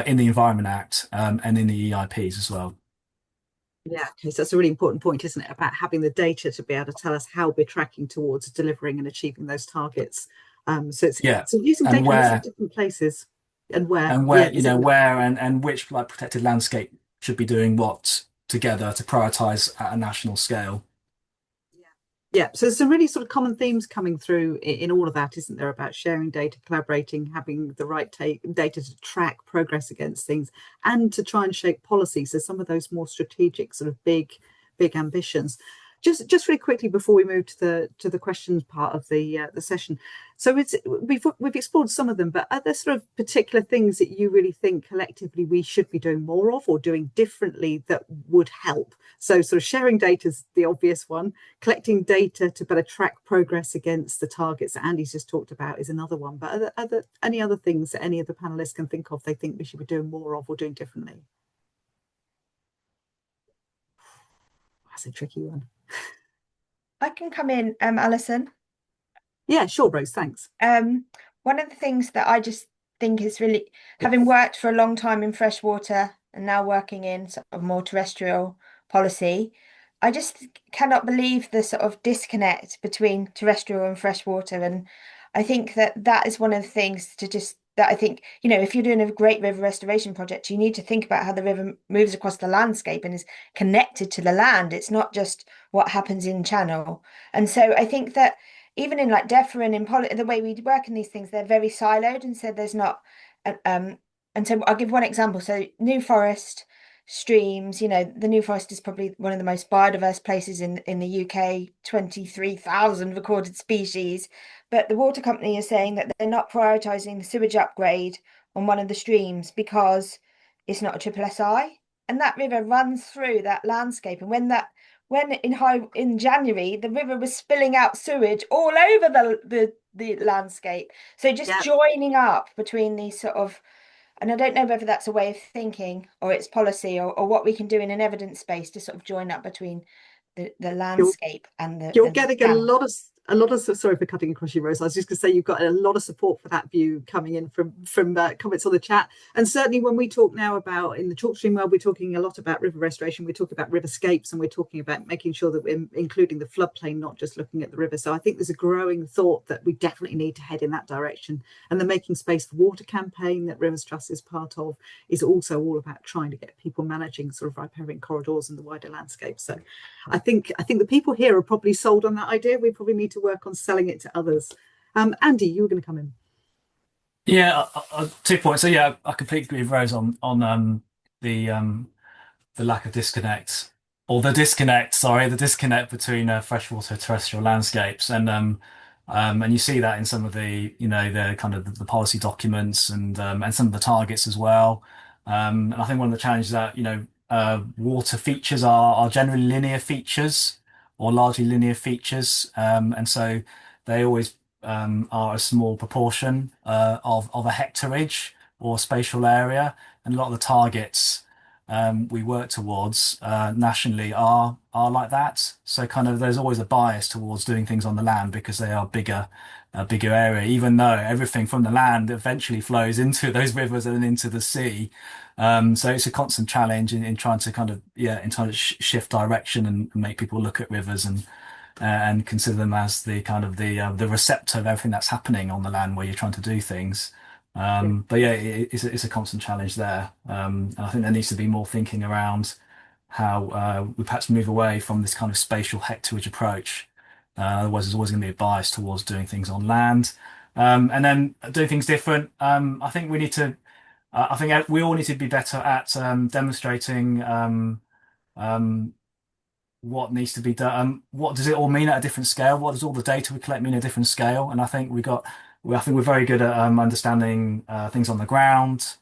in the Environment Act and in the EIPs as well. Yeah, okay, so that's a really important point, isn't it, about having the data to be able to tell us how we're tracking towards delivering and achieving those targets. So using data in lots of different places and where where and which like protected landscape should be doing what together to prioritize at a national scale. Yeah, so there's some really sort of common themes coming through in all of that, isn't there, about sharing data, collaborating, having the right data to track progress against things and to try and shape policy. So some of those more strategic sort of big ambitions. Just really quickly before we move to the questions part of the session. So we've explored some of them, but are there sort of particular things that you really think collectively we should be doing more of or doing differently that would help? So sort of sharing data is the obvious one. Collecting data to better track progress against the targets that Andy's just talked about is another one. But are there any other things that any of the panelists can think of they think we should be doing more of or doing differently? That's a tricky one. I can come in, Alison. Yeah, sure, Rose, thanks. One of the things that I just think is really, having worked for a long time in freshwater and now working in sort of more terrestrial policy, I just cannot believe the sort of disconnect between terrestrial and freshwater. And I think that is one of the things that I think, if you're doing a great river restoration project, you need to think about how the river moves across the landscape and is connected to the land. It's not just what happens in channel. And so I think that even in like DEFRA and in the way we work in these things, they're very siloed, and so there's not. And so I'll give one example. So New Forest streams, the New Forest is probably one of the most biodiverse places in the UK, 23,000 recorded species. But the water company is saying that they're not prioritising the sewage upgrade on one of the streams because it's not a triple SI. And that river runs through that landscape. And when in January, the river was spilling out sewage all over the landscape. So just joining up between these sort of, and I don't know whether that's a way of thinking or it's policy or what we can do in an evidence space to sort of join up between the landscape and the. You're getting a lot of sorry for cutting across you, Rose. I was just going to say you've got a lot of support for that view coming in from comments on the chat, and certainly when we talk now about in the talk stream world, we're talking a lot about river restoration. We're talking about riverscapes, and we're talking about making sure that we're including the floodplain, not just looking at the river. So I think there's a growing thought that we definitely need to head in that direction. And the Making Space for Water campaign that Rivers Trust is part of is also all about trying to get people managing sort of riparian corridors in the wider landscape. So I think the people here are probably sold on that idea. We probably need to work on selling it to others. Andy, you were going to come in. Yeah, 2 points. So yeah, I completely agree with Rose on the lack of disconnect, or the disconnect between freshwater terrestrial landscapes, and you see that in some of the the kind of the policy documents and some of the targets as well. And I think one of the challenges that water features are generally linear features or largely linear features, and so they always are a small proportion of a hectareage or spatial area, and a lot of the targets we work towards nationally are like that. So kind of there's always a bias towards doing things on the land because they are a bigger area, even though everything from the land eventually flows into those rivers and into the sea. So it's a constant challenge in trying to kind of shift direction and make people look at rivers and consider them as the kind of the receptor of everything that's happening on the land where you're trying to do things. But yeah, it's a constant challenge there. And I think there needs to be more thinking around how we perhaps move away from this kind of spatial hectareage approach. Otherwise, there's always going to be a bias towards doing things on land, and then doing things different. I think we need to. I think we all need to be better at demonstrating what needs to be done. What does it all mean at a different scale? What does all the data we collect mean at a different scale? And I think I think we're very good at understanding things on the ground,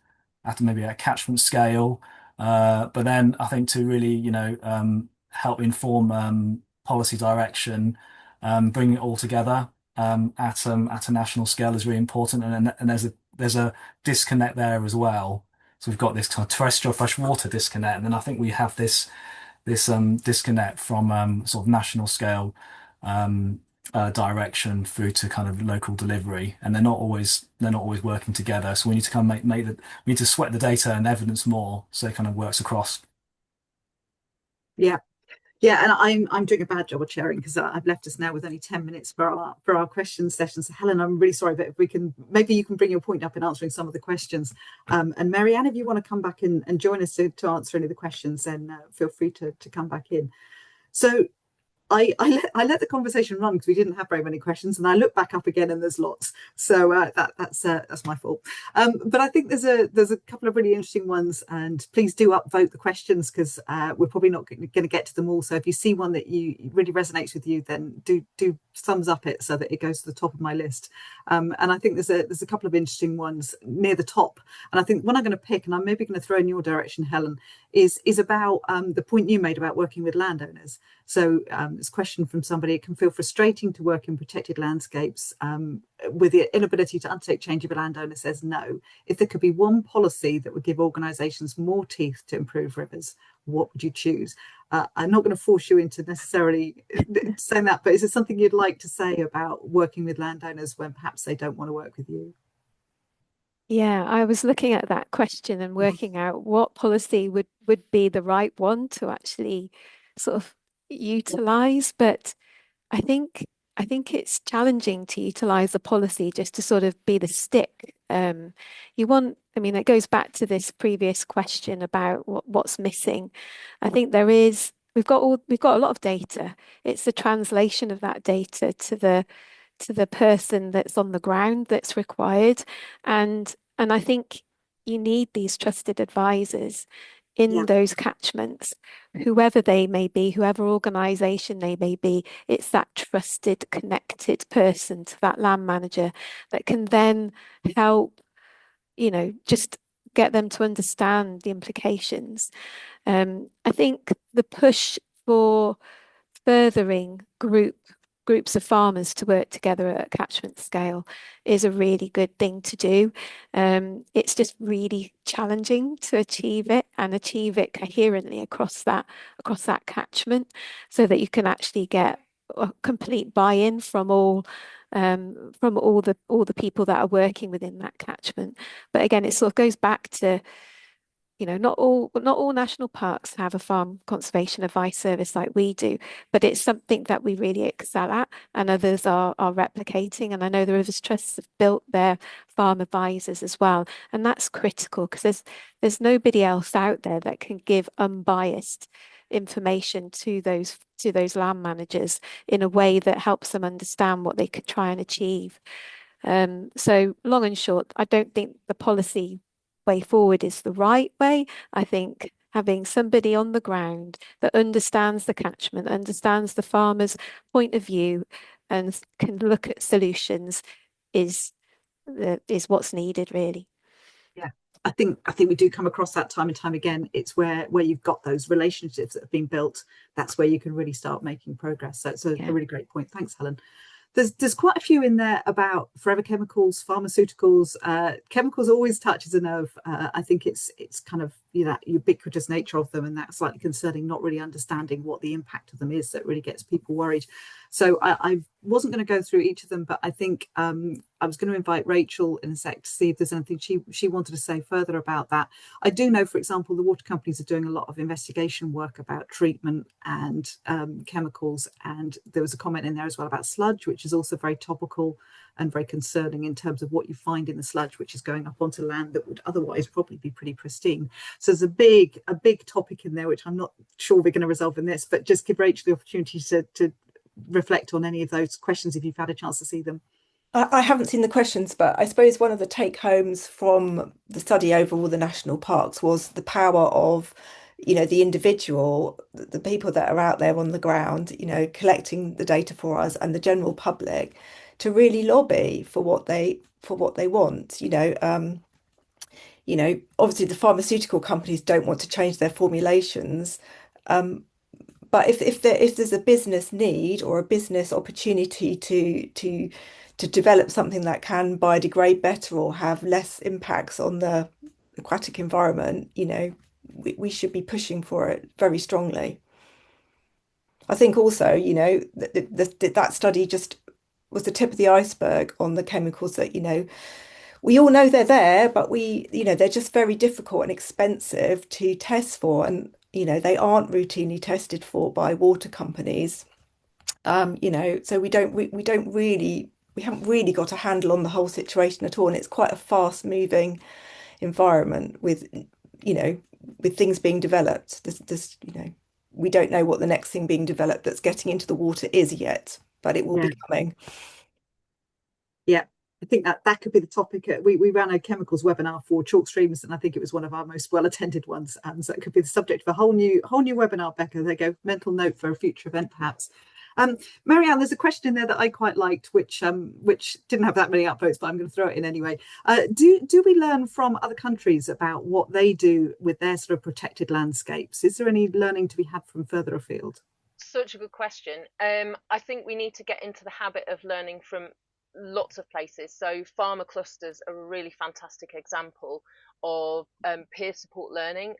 at maybe a catchment scale. But then I think to really, help inform policy direction, bringing it all together at a national scale is really important. And there's a disconnect there as well. So we've got this kind of terrestrial freshwater disconnect, and then I think we have this disconnect from sort of national scale direction through to kind of local delivery, and they're not always working together. So we need to kind of we need to sweat the data and evidence more so it kind of works across. Yeah. And I'm doing a bad job of sharing because I've left us now with only 10 minutes for our question session. So Helen, I'm really sorry, but if maybe you can bring your point up in answering some of the questions. And Marianne, if you want to come back and join us to answer any of the questions, then feel free to come back in. So I let the conversation run because we didn't have very many questions, and I look back up again and there's lots. So that's my fault. But I think there's a couple of really interesting ones, and please do upvote the questions because we're probably not going to get to them all. So if you see one that you really resonates with you, then do thumbs up it so that it goes to the top of my list. And I think there's a couple of interesting ones near the top. And I think one I'm going to pick, and I'm maybe going to throw in your direction, Helen, is about the point you made about working with landowners. So this question from somebody: it can feel frustrating to work in protected landscapes with the inability to undertake change if a landowner says no. If there could be one policy that would give organisations more teeth to improve rivers, what would you choose? I'm not going to force you into necessarily saying that, but is there something you'd like to say about working with landowners when perhaps they don't want to work with you? Yeah, I was looking at that question and working out what policy would be the right one to actually sort of utilize, but I think it's challenging to utilize a policy just to sort of be the stick. I mean, it goes back to this previous question about what's missing. I think we've got a lot of data. It's the translation of that data to the person that's on the ground that's required. And I think you need these trusted advisors in those catchments, whoever they may be, whoever organisation they may be. It's that trusted, connected person to that land manager that can then help, just get them to understand the implications. I think the push for furthering groups of farmers to work together at a catchment scale is a really good thing to do. It's just really challenging to achieve it and achieve it coherently across that catchment, so that you can actually get a complete buy-in from all the people that are working within that catchment. But again, it sort of goes back to, not all national parks have a farm conservation advice service like we do, but it's something that we really excel at, and others are replicating. And I know the Rivers Trusts have built their farm advisors as well, and that's critical because there's nobody else out there that can give unbiased information to those land managers in a way that helps them understand what they could try and achieve. So long and short, I don't think the policy way forward is the right way. I think having somebody on the ground that understands the catchment, understands the farmer's point of view, and can look at solutions is what's needed, really. Yeah, I think we do come across that time and time again. It's where you've got those relationships that have been built. That's where you can really start making progress. So it's a really great point. Thanks, Helen. There's quite a few in there about forever chemicals, pharmaceuticals. Chemicals always touches a nerve. I think it's kind of that ubiquitous nature of them, and that's slightly concerning, not really understanding what the impact of them is, that really gets people worried. So I wasn't going to go through each of them, but I think I was going to invite Rachel in a sec to see if there's anything she wanted to say further about that. I do know, for example, the water companies are doing a lot of investigation work about treatment and chemicals, and there was a comment in there as well about sludge, which is also very topical and very concerning in terms of what you find in the sludge, which is going up onto land that would otherwise probably be pretty pristine. So there's a big topic in there, which I'm not sure we're going to resolve in this, but just give Rachel the opportunity to reflect on any of those questions if you've had a chance to see them. I haven't seen the questions, but I suppose one of the take homes from the study over all the national parks was the power of, the individual, the people that are out there on the ground, collecting the data for us and the general public to really lobby for what they want. Obviously the pharmaceutical companies don't want to change their formulations. But if there's a business need or a business opportunity to develop something that can biodegrade better or have less impacts on the aquatic environment, we should be pushing for it very strongly. I think also, that study just was the tip of the iceberg on the chemicals that, we all know they're there, but they're just very difficult and expensive to test for. And, they aren't routinely tested for by water companies. So we haven't really got a handle on the whole situation at all. And it's quite a fast moving environment with things being developed. we don't know what the next thing being developed that's getting into the water is yet, but it will Yeah. be coming. Yeah, I think that could be the topic. We ran a chemicals webinar for chalk streams, and I think it was one of our most well attended ones. So it could be the subject of a whole new webinar, Becca. There you go, mental note for a future event, perhaps. Marianne, there's a question in there that I quite liked, which didn't have that many upvotes, but I'm going to throw it in anyway. Do we learn from other countries about what they do with their sort of protected landscapes? Is there any learning to be had from further afield? Such a good question. I think we need to get into the habit of learning from lots of places. So farmer clusters are a really fantastic example of peer support learning,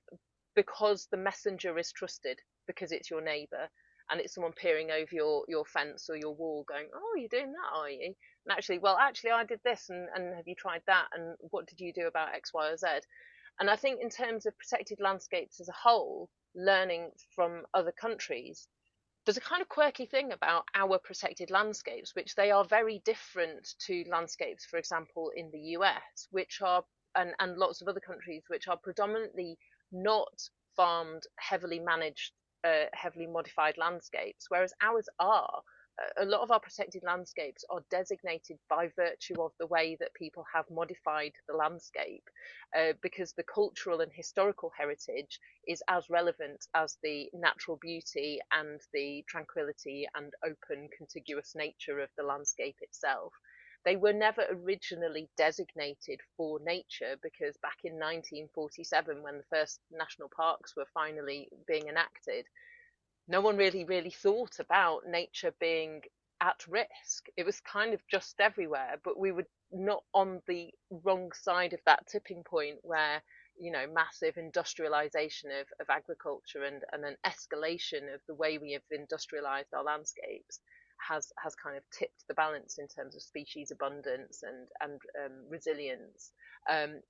because the messenger is trusted, because it's your neighbour and it's someone peering over your fence or your wall going, oh, you're doing that, are you? And actually, well, actually I did this, and have you tried that, and what did you do about X, Y, or Z? And I think in terms of protected landscapes as a whole, learning from other countries, there's a kind of quirky thing about our protected landscapes, which they are very different to landscapes, for example, in the US, which are, and lots of other countries, which are predominantly not farmed, heavily managed, heavily modified landscapes, whereas ours are. A lot of our protected landscapes are designated by virtue of the way that people have modified the landscape, because the cultural and historical heritage is as relevant as the natural beauty and the tranquility and open, contiguous nature of the landscape itself. They were never originally designated for nature, because back in 1947, when the first national parks were finally being enacted, no one really thought about nature being at risk. It was kind of just everywhere, but we were not on the wrong side of that tipping point where, massive industrialization of agriculture and an escalation of the way we have industrialized our landscapes has kind of tipped the balance in terms of species abundance and resilience,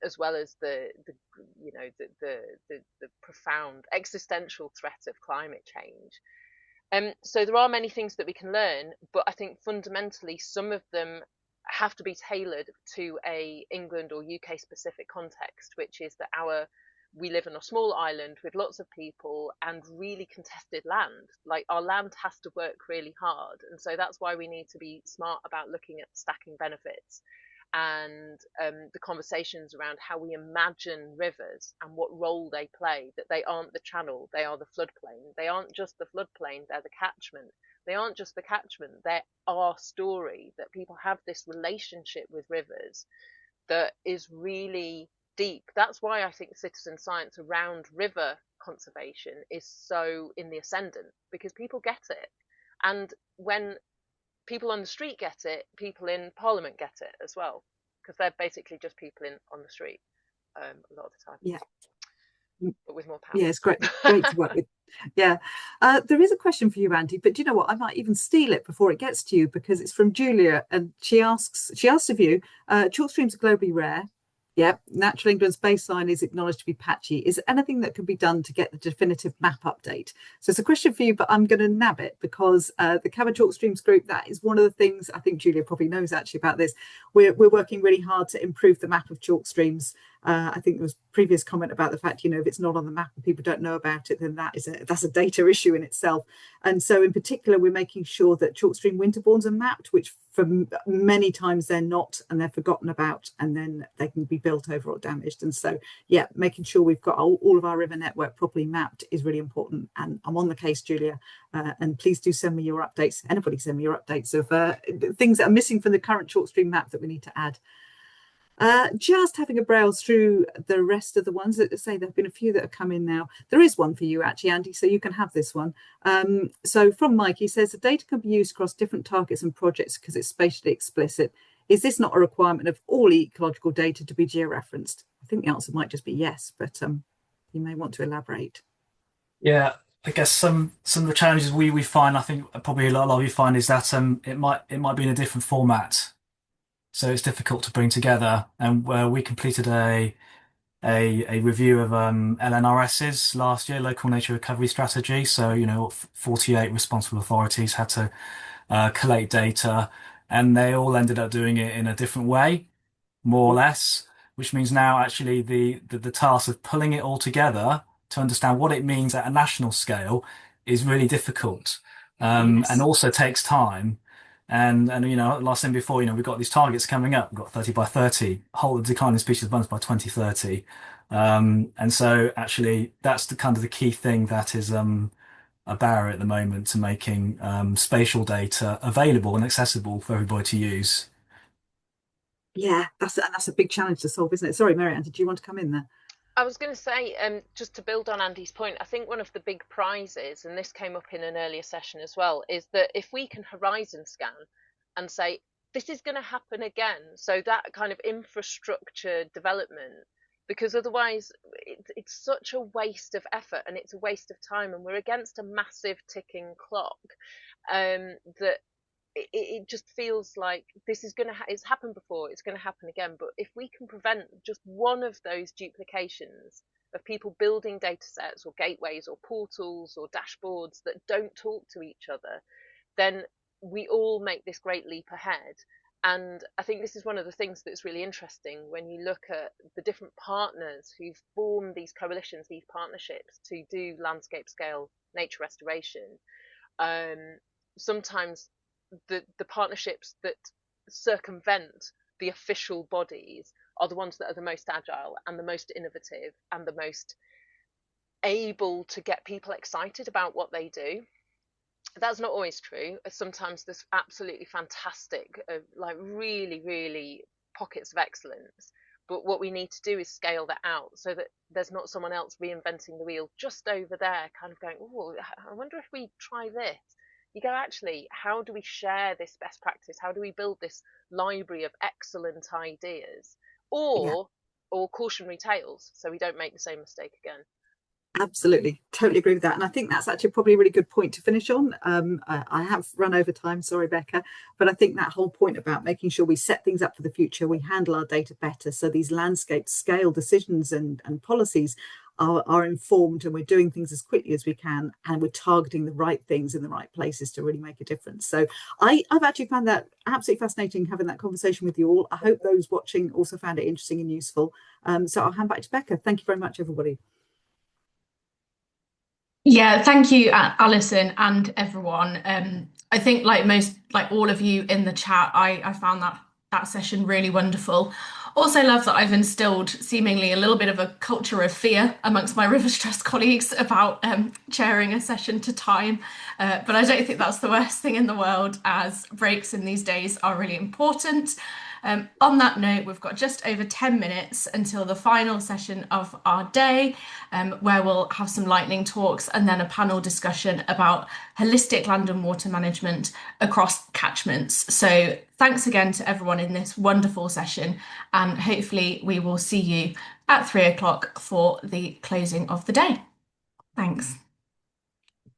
as well as the profound existential threat of climate change. So there are many things that we can learn, but I think fundamentally some of them have to be tailored to a England or UK specific context, which is that we live on a small island with lots of people and really contested land. Like, our land has to work really hard, and so that's why we need to be smart about looking at stacking benefits and the conversations around how we imagine rivers and what role they play, that they aren't the channel, they are the floodplain. They aren't just the floodplain, they're the catchment. They aren't just the catchment, they're our story, that people have this relationship with rivers that is really deep. That's why I think citizen science around river conservation is so in the ascendant, because people get it. And when people on the street get it, people in Parliament get it as well, because they're basically just people on the street a lot of the time. Yeah. But with more power. Yeah, it's great to work with. Yeah. There is a question for you, Andy, but do you know what? I might even steal it before it gets to you, because it's from Julia, and she asks of you, chalk streams are globally rare. Yeah, Natural England's baseline is acknowledged to be patchy. Is there anything that can be done to get the definitive map update? So it's a question for you, but I'm going to nab it, because the Cabot Chalk Streams group, that is one of the things, I think Julia probably knows actually about this. We're working really hard to improve the map of chalk streams. I think there was previous comment about the fact, if it's not on the map and people don't know about it, then that's a data issue in itself. And so in particular, we're making sure that chalk stream winterbournes are mapped, which for many times they're not, and they're forgotten about, and then they can be built over or damaged. And so, yeah, making sure we've got all of our river network properly mapped is really important. And I'm on the case, Julia, and please do send me your updates. Anybody send me your updates of things that are missing from the current chalk stream map that we need to add. Just having a browse through the rest of the ones. That say there have been a few that have come in now. There is one for you actually, Andy, so you can have this one. So from Mike, he says the data can be used across different targets and projects because it's spatially explicit. Is this not a requirement of all ecological data to be georeferenced? I think the answer might just be yes, but you may want to elaborate. Yeah, I guess some of the challenges we find, I think probably a lot of you find, is that it might be in a different format. So it's difficult to bring together. And we completed a review of LNRS's last year, local nature recovery strategy. So 48 responsible authorities had to collate data, and they all ended up doing it in a different way, more or less. Which means now actually the task of pulling it all together to understand what it means at a national scale is really difficult, and also takes time. And like I said before, we've got these targets coming up. We've got 30 by 30, halt the decline in species abundance by 2030. And so actually that's the kind of the key thing that is a barrier at the moment to making spatial data available and accessible for everybody to use. Yeah, that's a big challenge to solve, isn't it? Sorry, Marianne, did you want to come in there? I was going to say, just to build on Andy's point, I think one of the big prizes, and this came up in an earlier session as well, is that if we can horizon scan and say, this is going to happen again, so that kind of infrastructure development, because otherwise it's such a waste of effort and it's a waste of time, and we're against a massive ticking clock, that it just feels like this is going to it's happened before, it's going to happen again. But if we can prevent just one of those duplications of people building data sets or gateways or portals or dashboards that don't talk to each other, then we all make this great leap ahead. And I think this is one of the things that's really interesting when you look at the different partners who've formed these coalitions, these partnerships to do landscape scale nature restoration. Sometimes the partnerships that circumvent the official bodies are the ones that are the most agile and the most innovative and the most able to get people excited about what they do. That's not always true. Sometimes there's absolutely fantastic, like really, really pockets of excellence. But what we need to do is scale that out so that there's not someone else reinventing the wheel just over there, kind of going, oh, I wonder if we try this. You go, actually, how do we share this best practice? How do we build this library of excellent ideas? Yeah. Or cautionary tales, so we don't make the same mistake again. Absolutely, totally agree with that. And I think that's actually probably a really good point to finish on. I have run over time, sorry, Becca, but I think that whole point about making sure we set things up for the future, we handle our data better, so these landscape scale decisions and policies are informed, and we're doing things as quickly as we can, and we're targeting the right things in the right places to really make a difference. So I've actually found that absolutely fascinating, having that conversation with you all. I hope those watching also found it interesting and useful. So I'll hand back to Becca. Thank you very much, everybody. Yeah, thank you, Alison, and everyone. I think like all of you in the chat, I found that session really wonderful. Also love that I've instilled seemingly a little bit of a culture of fear amongst my Rivers Trust colleagues about chairing a session to time. But I don't think that's the worst thing in the world, as breaks in these days are really important. On that note, we've got just over 10 minutes until the final session of our day, where we'll have some lightning talks and then a panel discussion about holistic land and water management across catchments. So thanks again to everyone in this wonderful session, and hopefully we will see you at 3 o'clock for the closing of the day. Thanks.